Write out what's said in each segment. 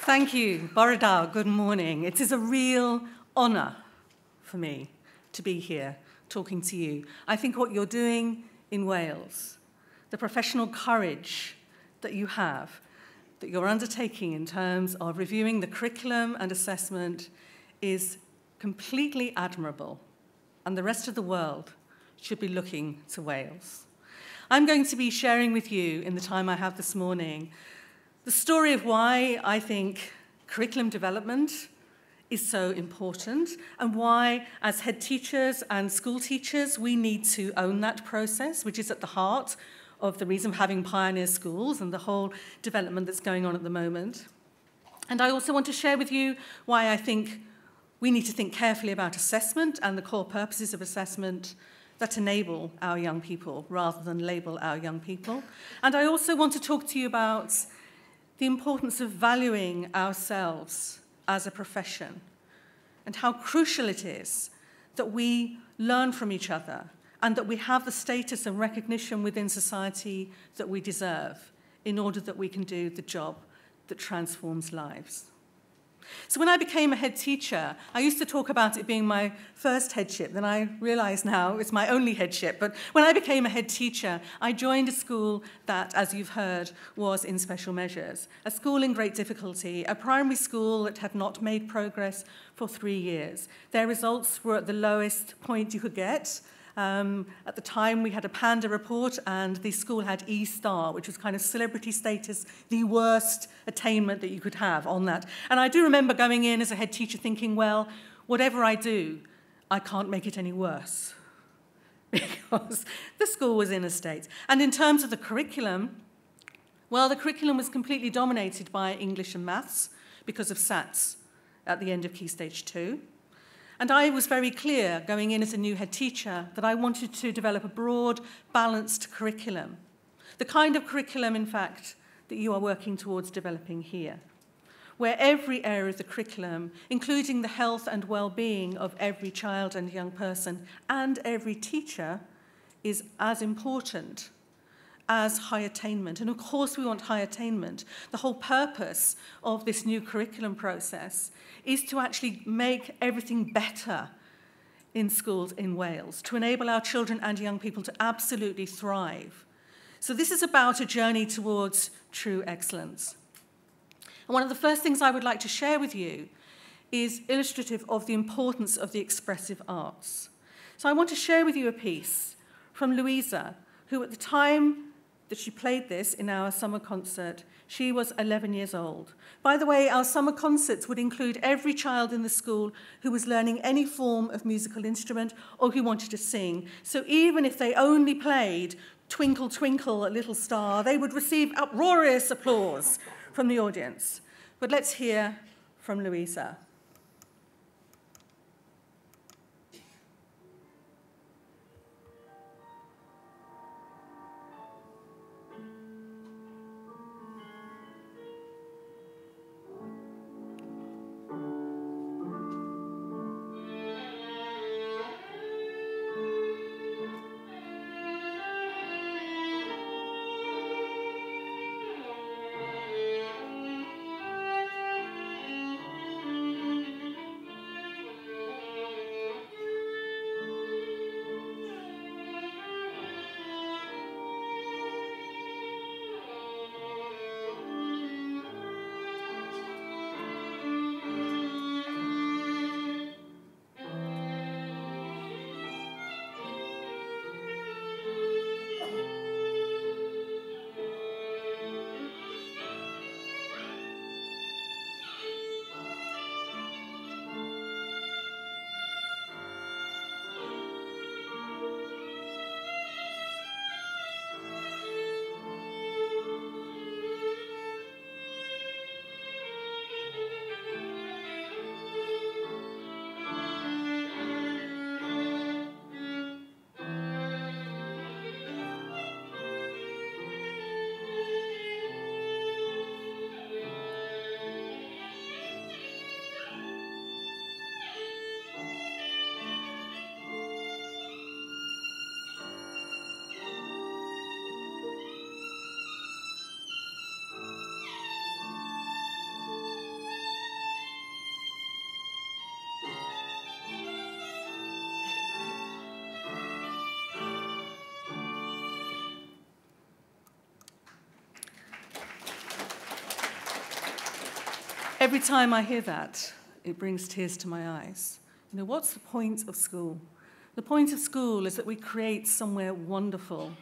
Thank you, Bore da, good morning. It is a real honour for me to be here talking to you. I think what you're doing in Wales, the professional courage that you have, that you're undertaking in terms of reviewing the curriculum and assessment is completely admirable, and the rest of the world should be looking to Wales. I'm going to be sharing with you in the time I have this morning the story of why I think curriculum development is so important and why, as head teachers and school teachers, we need to own that process, which is at the heart of the reason for having pioneer schools and the whole development that's going on at the moment. And I also want to share with you why I think we need to think carefully about assessment and the core purposes of assessment that enable our young people rather than label our young people. And I also want to talk to you about the importance of valuing ourselves as a profession and how crucial it is that we learn from each other and that we have the status and recognition within society that we deserve in order that we can do the job that transforms lives. So when I became a head teacher, I used to talk about it being my first headship. Then I realize now it's my only headship. But when I became a head teacher, I joined a school that, as you've heard, was in special measures. A school in great difficulty, a primary school that had not made progress for 3 years. Their results were at the lowest point you could get. At the time, we had a Panda report, and the school had E-star, which was kind of celebrity status, the worst attainment that you could have on that. And I do remember going in as a head teacher thinking, well, whatever I do, I can't make it any worse, because the school was in a state. And in terms of the curriculum, well, the curriculum was completely dominated by English and maths because of SATs at the end of Key Stage 2. And I was very clear going in as a new head teacher that I wanted to develop a broad, balanced curriculum. The kind of curriculum, in fact, that you are working towards developing here, where every area of the curriculum, including the health and well-being of every child and young person and every teacher, is as important as high attainment. And of course we want high attainment. The whole purpose of this new curriculum process is to actually make everything better in schools in Wales, to enable our children and young people to absolutely thrive. So this is about a journey towards true excellence. And one of the first things I would like to share with you is illustrative of the importance of the expressive arts. So I want to share with you a piece from Louisa, who at the time that she played this in our summer concert, she was 11 years old. By the way, our summer concerts would include every child in the school who was learning any form of musical instrument or who wanted to sing. So even if they only played Twinkle, Twinkle, a Little Star, they would receive uproarious applause from the audience. But let's hear from Louisa. every time I hear that, it brings tears to my eyes. You know, what's the point of school? The point of school is that we create somewhere wonderful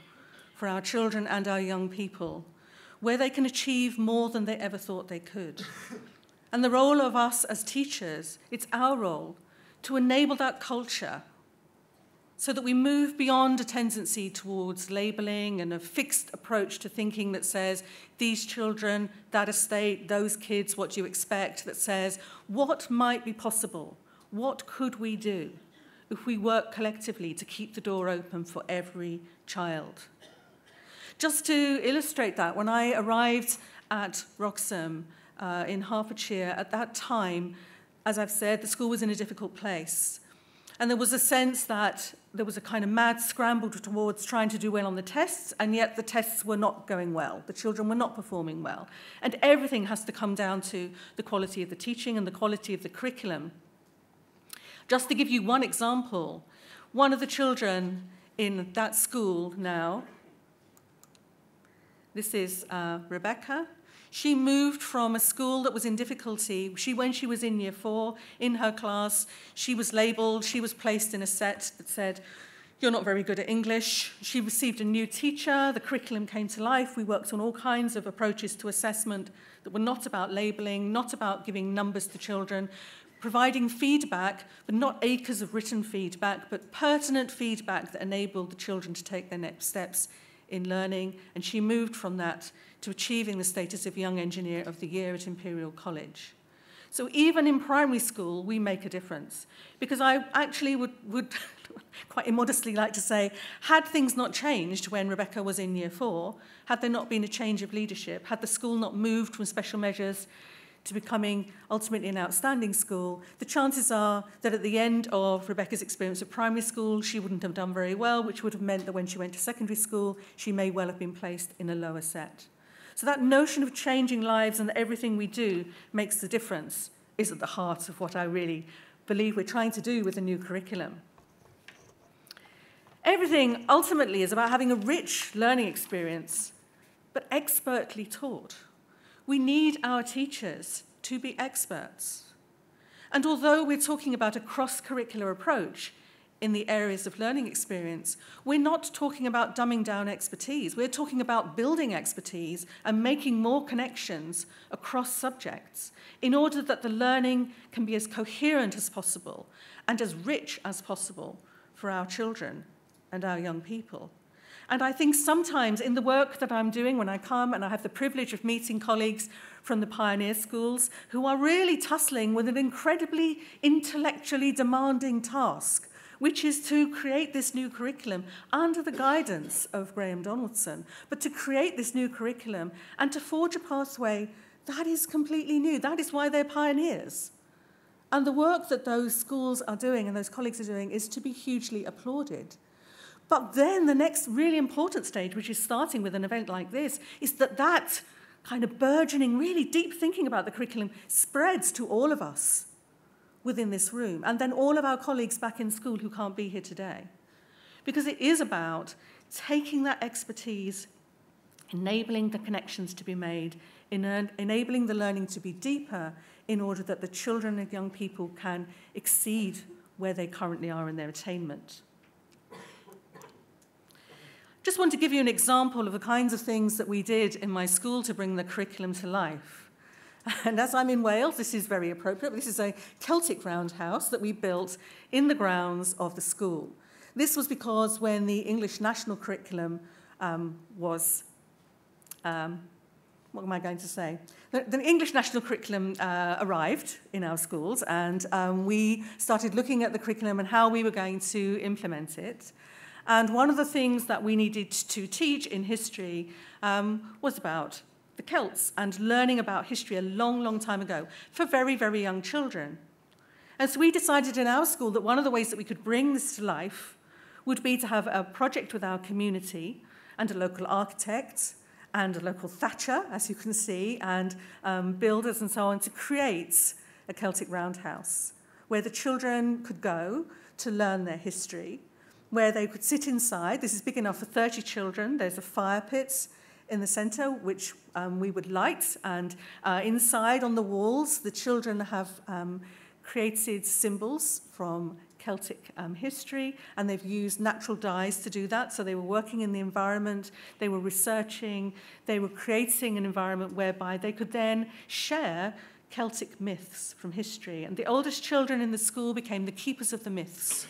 for our children and our young people, where they can achieve more than they ever thought they could. And the role of us as teachers, it's our role to enable that culture so that we move beyond a tendency towards labelling and a fixed approach to thinking that says, these children, that estate, those kids, what do you expect, that says, what might be possible? What could we do if we work collectively to keep the door open for every child? Just to illustrate that, when I arrived at Wroxham in Hertfordshire, at that time, as I've said, the school was in a difficult place. And there was a sense that there was a kind of mad scramble towards trying to do well on the tests, and yet the tests were not going well. The children were not performing well. And everything has to come down to the quality of the teaching and the quality of the curriculum. Just to give you one example, one of the children in that school now, this is Rebecca. She moved from a school that was in difficulty. When she was in year 4, in her class, she was labelled, she was placed in a set that said, you're not very good at English. She received a new teacher, the curriculum came to life. We worked on all kinds of approaches to assessment that were not about labelling, not about giving numbers to children, providing feedback, but not acres of written feedback, but pertinent feedback that enabled the children to take their next steps in learning. And she moved from that to achieving the status of Young Engineer of the Year at Imperial College. So even in primary school, we make a difference. Because I actually would quite immodestly like to say, had things not changed when Rebecca was in year 4, had there not been a change of leadership, had the school not moved from special measures to becoming ultimately an outstanding school, the chances are that at the end of Rebecca's experience at primary school, she wouldn't have done very well, which would have meant that when she went to secondary school, she may well have been placed in a lower set. So that notion of changing lives and that everything we do makes the difference is at the heart of what I really believe we're trying to do with the new curriculum. Everything ultimately is about having a rich learning experience, but expertly taught. We need our teachers to be experts. And although we're talking about a cross-curricular approach in the areas of learning experience, we're not talking about dumbing down expertise. We're talking about building expertise and making more connections across subjects in order that the learning can be as coherent as possible and as rich as possible for our children and our young people. And I think sometimes in the work that I'm doing when I come and I have the privilege of meeting colleagues from the pioneer schools who are really tussling with an incredibly intellectually demanding task, which is to create this new curriculum under the guidance of Graham Donaldson, but to create this new curriculum and to forge a pathway that is completely new. That is why they're pioneers. And the work that those schools are doing and those colleagues are doing is to be hugely applauded. But then the next really important stage, which is starting with an event like this, is that kind of burgeoning, really deep thinking about the curriculum spreads to all of us within this room, and then all of our colleagues back in school who can't be here today. Because it is about taking that expertise, enabling the connections to be made, enabling the learning to be deeper in order that the children and young people can exceed where they currently are in their attainment. Just want to give you an example of the kinds of things that we did in my school to bring the curriculum to life. And as I'm in Wales, this is very appropriate. This is a Celtic roundhouse that we built in the grounds of the school. This was because when the English national curriculum what am I going to say? The English national curriculum arrived in our schools, and we started looking at the curriculum and how we were going to implement it. And one of the things that we needed to teach in history was about the Celts and learning about history a long, long time ago for very, very young children. And so we decided in our school that one of the ways that we could bring this to life would be to have a project with our community and a local architect and a local thatcher, as you can see, and builders and so on, to create a Celtic roundhouse where the children could go to learn their history, where they could sit inside. This is big enough for 30 children. There's a fire pit in the centre, which we would light, and inside on the walls, the children have created symbols from Celtic history, and they've used natural dyes to do that. So they were working in the environment, they were researching, they were creating an environment whereby they could then share Celtic myths from history. And the oldest children in the school became the keepers of the myths.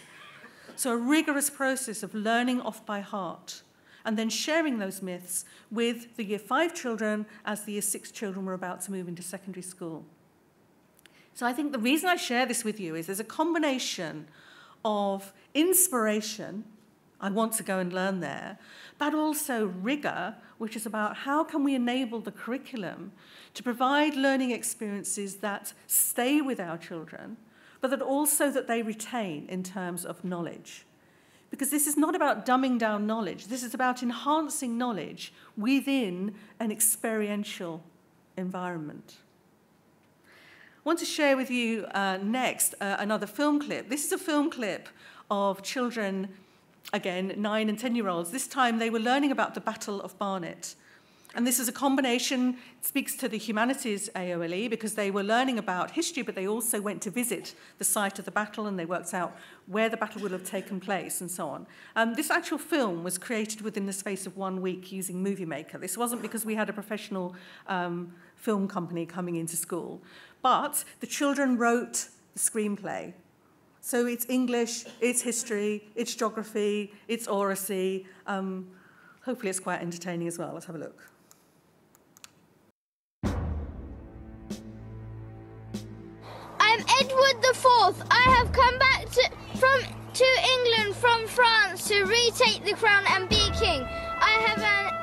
So a rigorous process of learning off by heart and then sharing those myths with the Year 5 children as the Year 6 children were about to move into secondary school. So I think the reason I share this with you is there's a combination of inspiration, I want to go and learn there, but also rigor, which is about how can we enable the curriculum to provide learning experiences that stay with our children, but that also that they retain in terms of knowledge. Because this is not about dumbing down knowledge, this is about enhancing knowledge within an experiential environment. I want to share with you next another film clip. This is a film clip of children, again, 9 and 10-year-olds. This time they were learning about the Battle of Barnet. And this is a combination, it speaks to the humanities AOLE, because they were learning about history, but they also went to visit the site of the battle, and they worked out where the battle would have taken place and so on. This actual film was created within the space of 1 week using Movie Maker. This wasn't because we had a professional film company coming into school, but the children wrote the screenplay. So it's English, it's history, it's geography, it's oracy. Hopefully it's quite entertaining as well. Let's have a look. I'm Edward IV. I have come back to England from France to retake the crown and be king. I have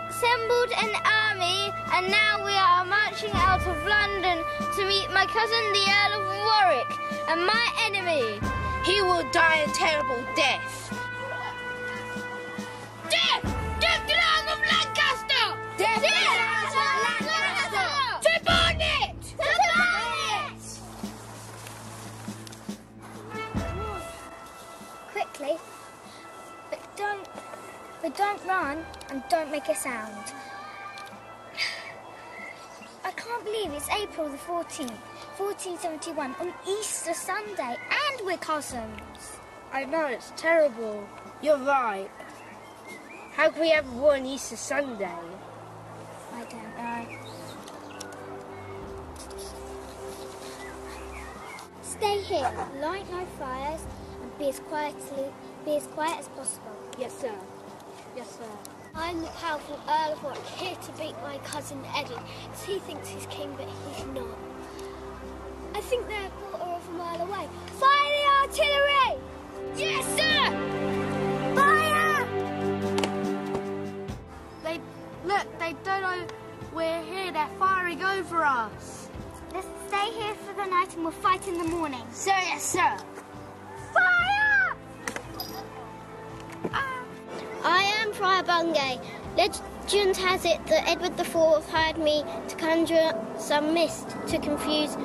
assembled an army, and now we are marching out of London to meet my cousin, the Earl of Warwick, and my enemy. He will die a terrible death. Death! Death to the Earl of Lancaster! Death to Lancaster! To Barnet! To Barnet! Quickly, but don't run and don't make a sound. I can't believe it's April the 14th, 1471, on Easter Sunday, and we're cousins. I know, it's terrible. You're right. How can we have war on Easter Sunday? I don't know. Stay here, light no fires, and be as quiet as possible. Yes, sir. Yes, sir. I'm the powerful Earl of Warwick, here to beat my cousin Edward, because he thinks he's king, but he's not. I think they're a quarter of a mile away. Fire the artillery! Yes, sir! Fire! They don't know we're here. They're firing over us. Let's stay here for the night and we'll fight in the morning. Sir, yes, sir. Fire! I am Cwriwcwlwm. Legend has it that Edward IV hired me to conjure some mist to confuse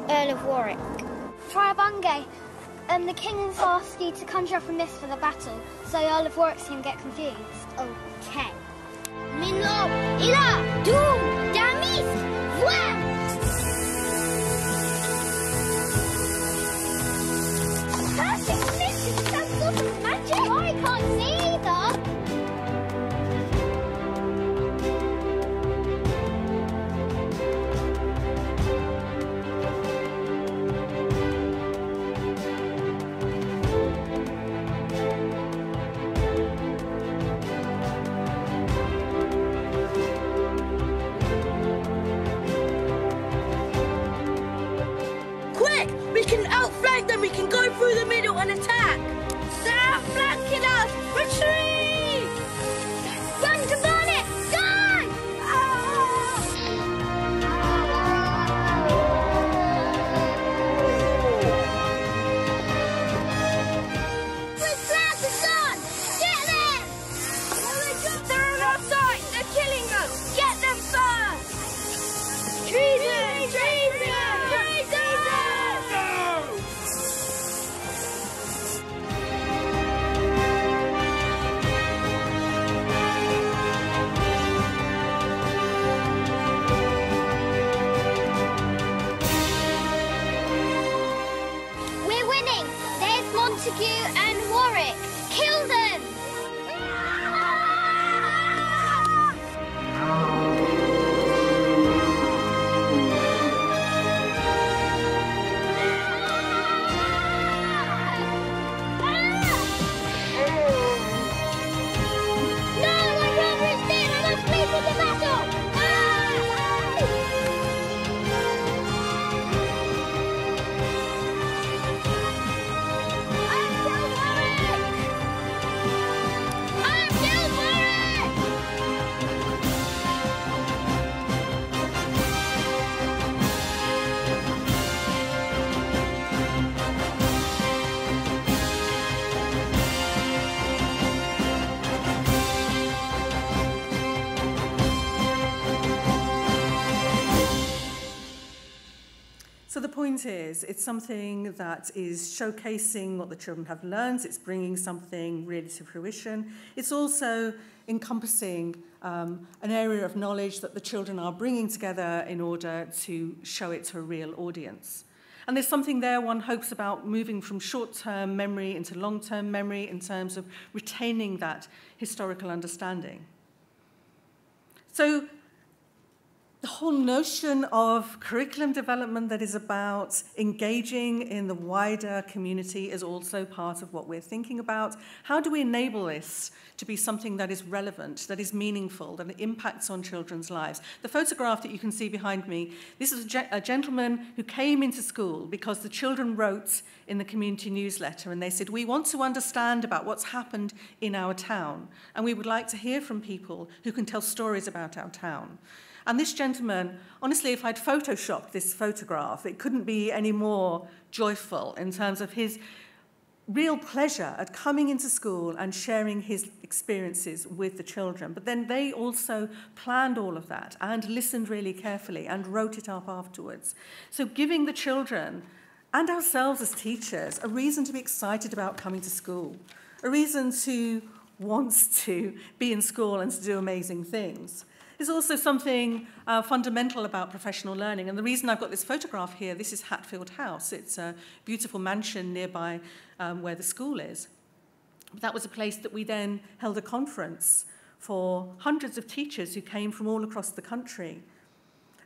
Earl of Warwick. Cwriwcwlwm, the king has asked you to conjure up a mist for the battle, so Earl of Warwick can get confused. Okay. Minlo, ila, doom, damis, voix! Perfect mist is some sort of magic. I can't see either. point is, it's something that is showcasing what the children have learned. It's bringing something really to fruition. It's also encompassing an area of knowledge that the children are bringing together in order to show it to a real audience. And there's something there one hopes about moving from short-term memory into long-term memory in terms of retaining that historical understanding. So the whole notion of curriculum development that is about engaging in the wider community is also part of what we're thinking about. How do we enable this to be something that is relevant, that is meaningful, that impacts on children's lives? The photograph that you can see behind me, this is a gentleman who came into school because the children wrote in the community newsletter and they said, we want to understand about what's happened in our town and we would like to hear from people who can tell stories about our town. And this gentleman, honestly, if I'd photoshopped this photograph, it couldn't be any more joyful in terms of his real pleasure at coming into school and sharing his experiences with the children. But then they also planned all of that and listened really carefully and wrote it up afterwards. So giving the children and ourselves as teachers a reason to be excited about coming to school, a reason to want to be in school and to do amazing things. There's also something fundamental about professional learning. And the reason I've got this photograph here, this is Hatfield House. It's a beautiful mansion nearby where the school is. That was a place that we then held a conference for hundreds of teachers who came from all across the country.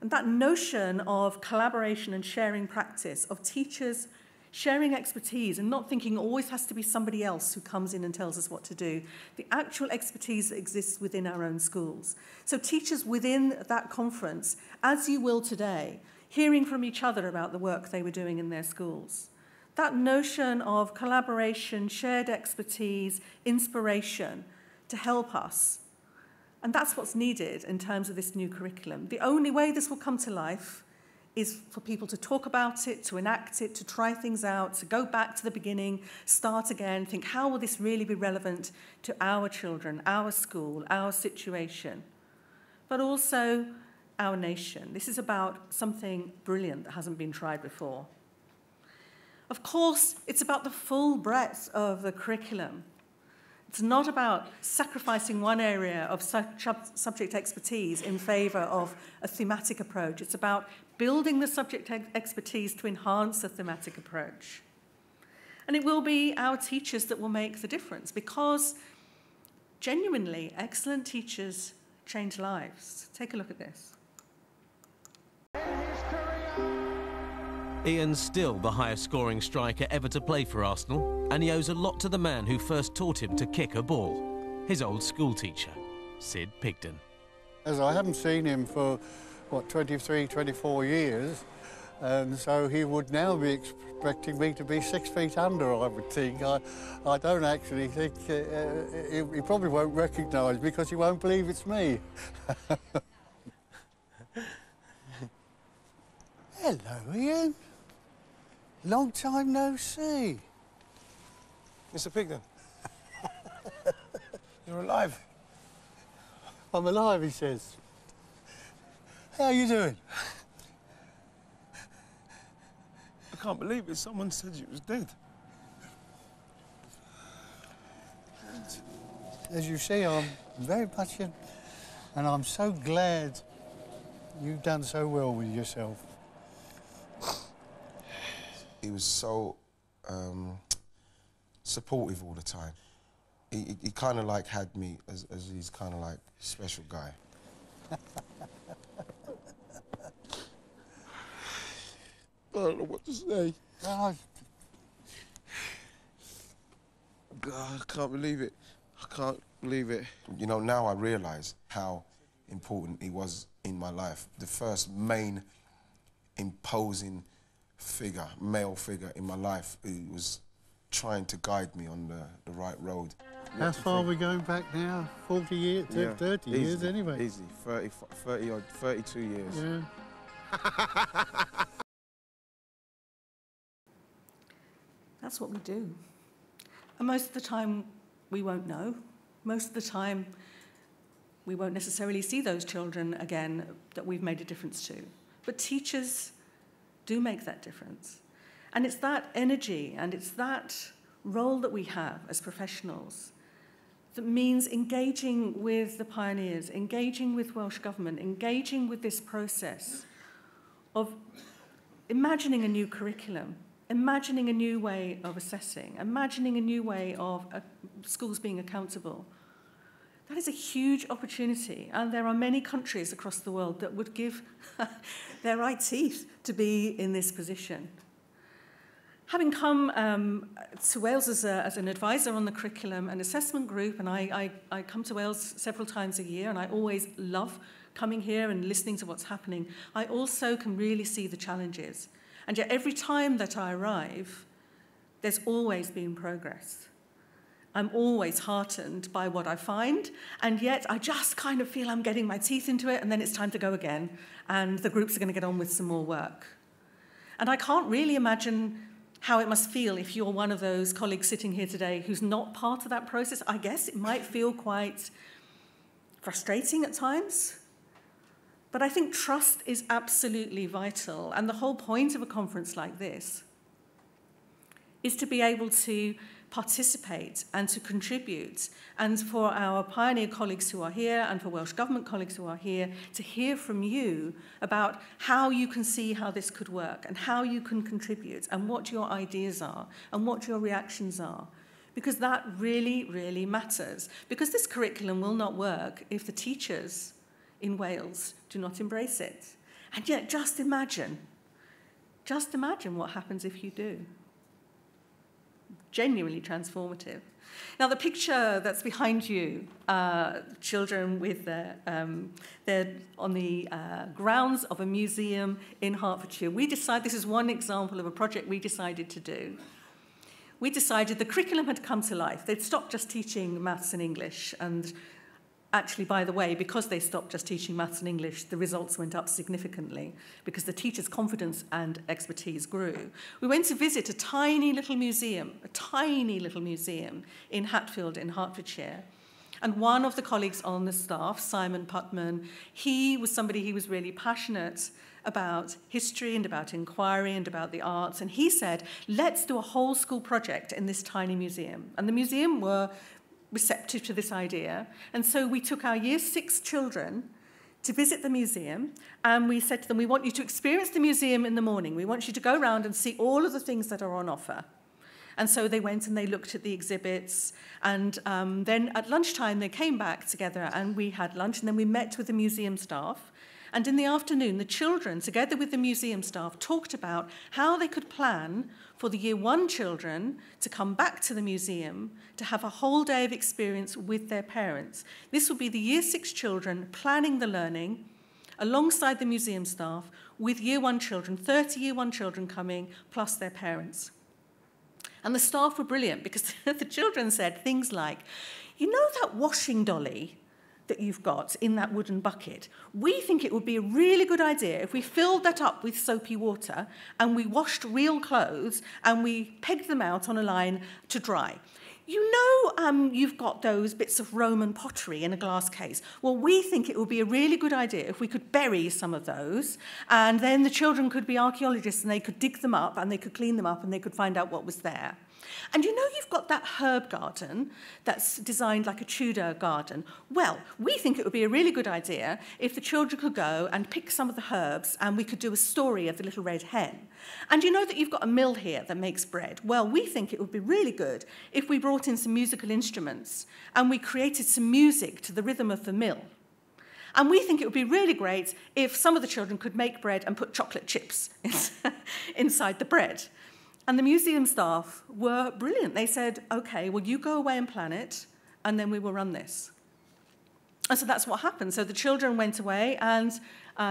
And that notion of collaboration and sharing practice, of teachers sharing expertise and not thinking it always has to be somebody else who comes in and tells us what to do, the actual expertise that exists within our own schools. So teachers within that conference, as you will today, hearing from each other about the work they were doing in their schools. That notion of collaboration, shared expertise, inspiration to help us. And that's what's needed in terms of this new curriculum. The only way this will come to life is for people to talk about it, to enact it, to try things out, to go back to the beginning, start again, think, how will this really be relevant to our children, our school, our situation, but also our nation. This is about something brilliant that hasn't been tried before. Of course, it's about the full breadth of the curriculum. It's not about sacrificing one area of subject expertise in favour of a thematic approach. It's about building the subject expertise to enhance the thematic approach. And it will be our teachers that will make the difference because genuinely excellent teachers change lives. Take a look at this. Ian's still the highest scoring striker ever to play for Arsenal, and he owes a lot to the man who first taught him to kick a ball, his old school teacher, Sid Pigden. As I haven't seen him for, what, 23, 24 years, and so he would now be expecting me to be 6 feet under, I would think. I don't actually think, he probably won't recognise me because he won't believe it's me. Hello, Ian. Long time no see. Mr. Pigden, you're alive. I'm alive, he says. How are you doing? I can't believe it. Someone said you was dead. As you see, I'm very much in, and I'm so glad you've done so well with yourself. He was so supportive all the time. He kind of like had me as he's kind of like special guy. I don't know what to say. Oh. God, I can't believe it. I can't believe it. You know, now I realise how important he was in my life. The first main imposing figure, male figure in my life. He was trying to guide me on the right road. How far are we going back now? 40 years, Yeah, 30 easy, years anyway. Easy, 32 years. Yeah. That's what we do. And most of the time, we won't know. Most of the time, we won't necessarily see those children again that we've made a difference to. But teachers do make that difference. And it's that energy and it's that role that we have as professionals that means engaging with the pioneers, engaging with Welsh Government, engaging with this process of imagining a new curriculum, imagining a new way of assessing, imagining a new way of schools being accountable. That is a huge opportunity, and there are many countries across the world that would give their right teeth to be in this position. Having come to Wales as an advisor on the curriculum and assessment group, and I come to Wales several times a year, and I always love coming here and listening to what's happening, I also can really see the challenges. And yet every time that I arrive, there's always been progress. I'm always heartened by what I find, and yet I just kind of feel I'm getting my teeth into it, and then it's time to go again, and the groups are going to get on with some more work. And I can't really imagine how it must feel if you're one of those colleagues sitting here today who's not part of that process. I guess it might feel quite frustrating at times, but I think trust is absolutely vital, and the whole point of a conference like this is to be able to participate and to contribute, and for our pioneer colleagues who are here and for Welsh Government colleagues who are here to hear from you about how you can see how this could work and how you can contribute and what your ideas are and what your reactions are, because that really, really matters, because this curriculum will not work if the teachers in Wales do not embrace it. And yet just imagine what happens if you do. Genuinely transformative. Now, the picture that's behind you, children with they're on the grounds of a museum in Hertfordshire. This is one example of a project we decided to do. We decided the curriculum had come to life. They'd stopped just teaching maths and English, and actually, by the way, because they stopped just teaching maths and English, the results went up significantly because the teachers' confidence and expertise grew. We went to visit a tiny little museum in Hatfield in Hertfordshire. And one of the colleagues on the staff, Simon Putman, he was really passionate about history and about inquiry and about the arts. And he said, let's do a whole school project in this tiny museum. And the museum were receptive to this idea. And so we took our Year 6 children to visit the museum, and we said to them, we want you to experience the museum in the morning. We want you to go around and see all of the things that are on offer. And so they went and they looked at the exhibits, and then at lunchtime they came back together and we had lunch, and then we met with the museum staff. And in the afternoon, the children, together with the museum staff, talked about how they could plan for the Year 1 children to come back to the museum to have a whole day of experience with their parents. This would be the Year 6 children planning the learning alongside the museum staff with Year 1 children, 30 Year 1 children coming, plus their parents. And the staff were brilliant because the children said things like, you know that washing dolly that you've got in that wooden bucket, we think it would be a really good idea if we filled that up with soapy water and we washed real clothes and we pegged them out on a line to dry. You know you've got those bits of Roman pottery in a glass case. Well, we think it would be a really good idea if we could bury some of those, and then the children could be archaeologists and they could dig them up and they could clean them up and they could find out what was there. And you know you've got that herb garden that's designed like a Tudor garden. Well, we think it would be a really good idea if the children could go and pick some of the herbs and we could do a story of the little red hen. And you know that you've got a mill here that makes bread. Well, we think it would be really good if we brought in some musical instruments and we created some music to the rhythm of the mill. And we think it would be really great if some of the children could make bread and put chocolate chips inside the bread. And the museum staff were brilliant. They said, OK, well, you go away and plan it, and then we will run this. And so that's what happened. So the children went away, and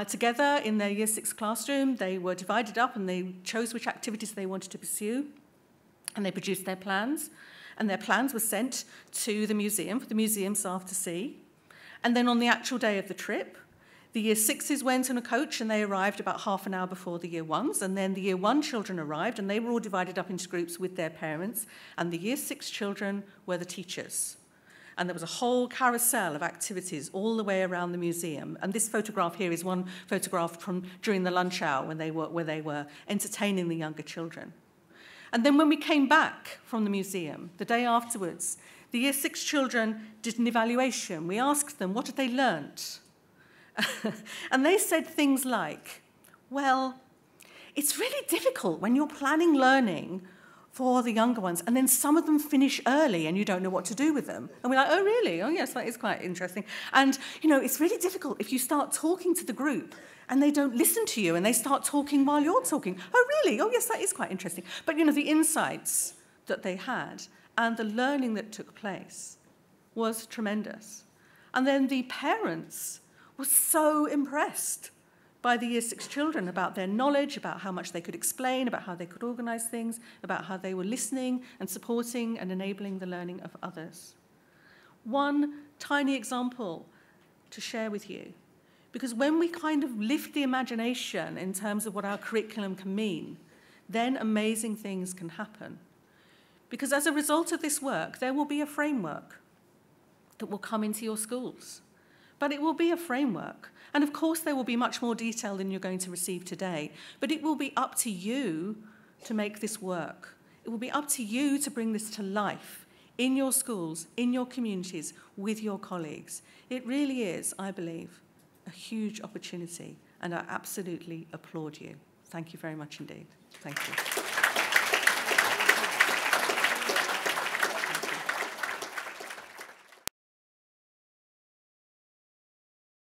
together in their Year 6 classroom, they were divided up, and they chose which activities they wanted to pursue, and they produced their plans. And their plans were sent to the museum for the museum staff to see. And then on the actual day of the trip, the Year 6s went on a coach and they arrived about half an hour before the Year 1s, and then the Year 1 children arrived and they were all divided up into groups with their parents, and the Year 6 children were the teachers. And there was a whole carousel of activities all the way around the museum. And this photograph here is one photograph from during the lunch hour when where they were entertaining the younger children. And then when we came back from the museum, the day afterwards, the Year 6 children did an evaluation. We asked them, what had they learnt? And they said things like, well, it's really difficult when you're planning learning for the younger ones, and then some of them finish early and you don't know what to do with them. And we're like, oh, really? Oh, yes, that is quite interesting. And, you know, it's really difficult if you start talking to the group and they don't listen to you and they start talking while you're talking. Oh, really? Oh, yes, that is quite interesting. But, you know, the insights that they had and the learning that took place was tremendous. And then the parents were so impressed by the Year 6 children about their knowledge, about how much they could explain, about how they could organise things, about how they were listening and supporting and enabling the learning of others. One tiny example to share with you, because when we kind of lift the imagination in terms of what our curriculum can mean, then amazing things can happen. Because as a result of this work, there will be a framework that will come into your schools. But it will be a framework. And of course, there will be much more detail than you're going to receive today. But it will be up to you to make this work. It will be up to you to bring this to life in your schools, in your communities, with your colleagues. It really is, I believe, a huge opportunity. And I absolutely applaud you. Thank you very much indeed. Thank you.